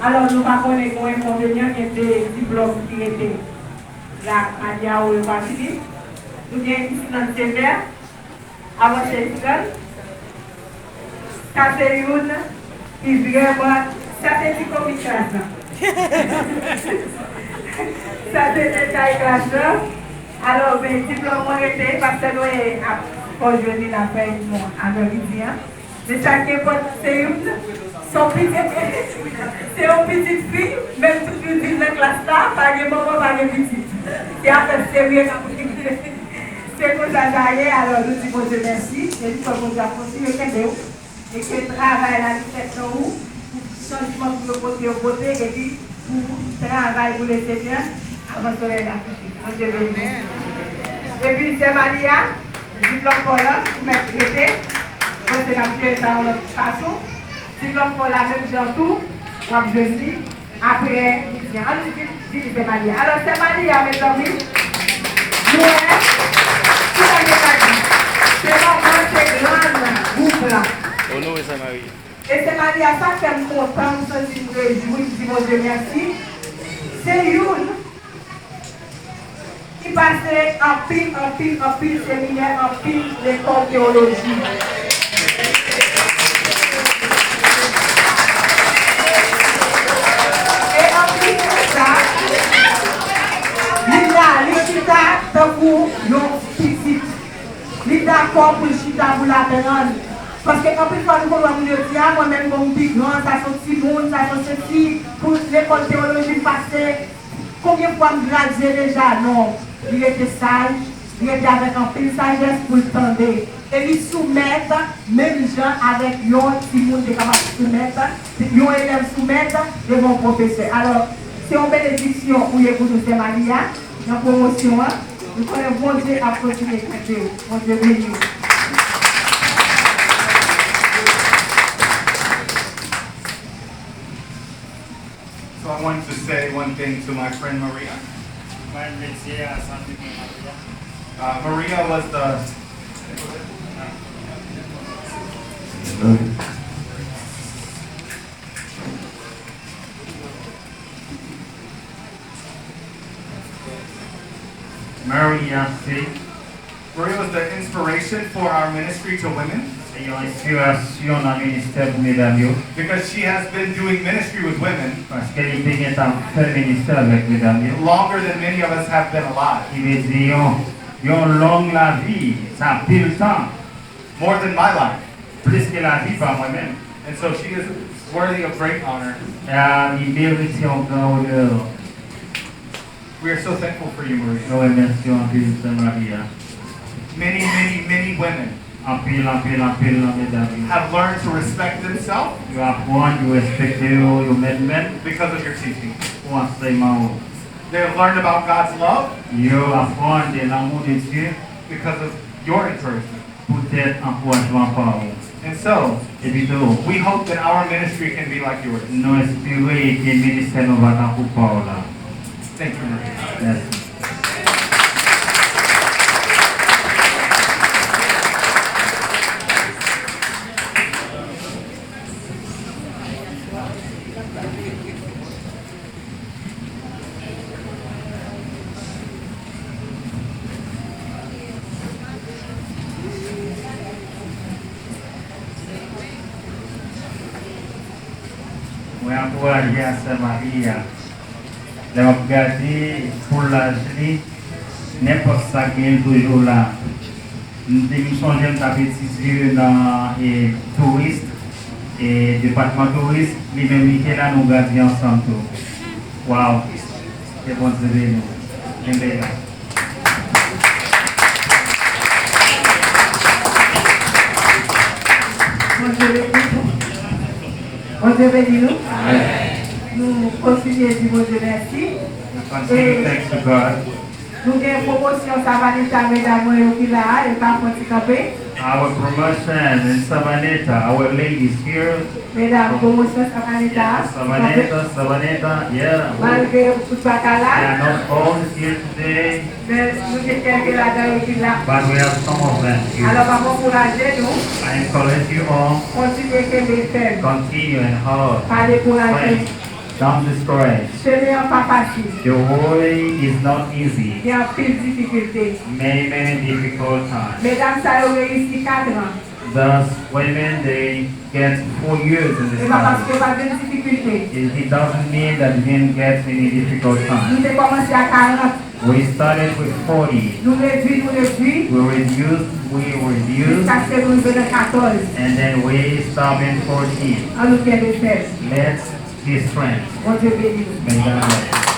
Alors, nous ne connaissons pas l'inconvénient qui était diplôme qui était la Maliya ou le Pacifique. Nous avons ici dans le CPR, avant cette école. Ça, c'est une qui vraiment. Ça, c'est une communication. Ça, c'est une taille classe. Alors, le diplôme était parce que nous avons aujourd'hui la fin à l'origine. Mais ça qui est bon, c'est une. C'est une petite fille, même toujours dans la classe là, pas de maman, pas de petite. C'est un peu sérieux. C'est comme ça, alors nous disons Dieu merci, et nous sommes continuer et que le travail là, c'est où, changement pour le côté au côté, et puis pour travail pour les Seigneurs, avant de la et puis c'est Maliya, diplôme pour là, pour mettre l'été, c'est la pièce dans notre façon. Si l'on fait la même chose tout, on je dis, après, c'est Maliya. Alors c'est Maliya, mes amis. Nous, c'est vraiment ce grand groupe là. Et c'est Maliya, ça fait me content, je me réjouis, je dis mon Dieu merci. C'est une qui passait en pile séminaire, en pile l'école théologie. Pour nos petits. Il est d'accord pour le chita pour la péronne. Parce que quand plus fois nous pouvons dire, moi-même, mon petit grand, ça sont si monde, ça sont ceci, pour l'école théologique passée. Combien de fois me graduer déjà? Non. Il était sage, il était avec un peu de sagesse pour le tendre. Et il soumettre, même gens avec yon, si monde est capable de soumettre, yon élève soumettre de mon professeur. Alors, c'est une bénédiction pour les pour nous, Maliya, dans la promotion. Nous connaissons bon Dieu à continuer de traiter. Bon Dieu béni. So I wanted to say one thing to my friend Maria. Maria was the Maria was the inspiration for our ministry to women. Because she has been doing ministry with women longer than many of us have been alive. More than my life. And so she is worthy of great honor. We are so thankful for you, Maria. Many women have learned to respect themselves because of your teaching. They have learned about God's love because of your encouragement. And so, we hope that our ministry can be like yours. Thank you, Maria. Yes. Maliya. Je vais regarder pour la journée, n'importe ça qui est toujours là. Nous sommes des petits yeux dans les touristes. Et le département touriste, lui-même, il est là, nous gardons ensemble tout. Waouh! C'est bon de nous. Bienvenue. Bon Dieu bénit nous. Nous continuons à dire bon Dieu merci. Continue, thanks to God. Nous avons une promotion, ça va être mesdames qui là, et pas pour camper. Our promotion in Sabaneta, our ladies here. Mesdames, promotion ça va être. Sabaneta, yeah. Malgré tout ça They là. are not all here today, Mais nous avons quelques là-dedans qui là. but we have some of them here. Alors, on va encourager nous. I encourage you all, Continuez que les faire. continue and hold. Pas décourager. Pray. Don't discourage. Ce n'est pas facile. The way is not easy. Il y a plus de difficultés. Many difficult times. Mesdames, ça a réussi 4 ans. Thus, women, they get 4 years in Et this pas parce que family. pas de difficultés. It doesn't mean that we didn't get any difficult Nous times. avons commencé à 40. We started with 40. Nous réduisons. We reduced, Jusqu'à ce que nous venons 14. and then we stopped in 14. On nous vient de faire. Let's be strength. Bon Dieu béni. May God bless.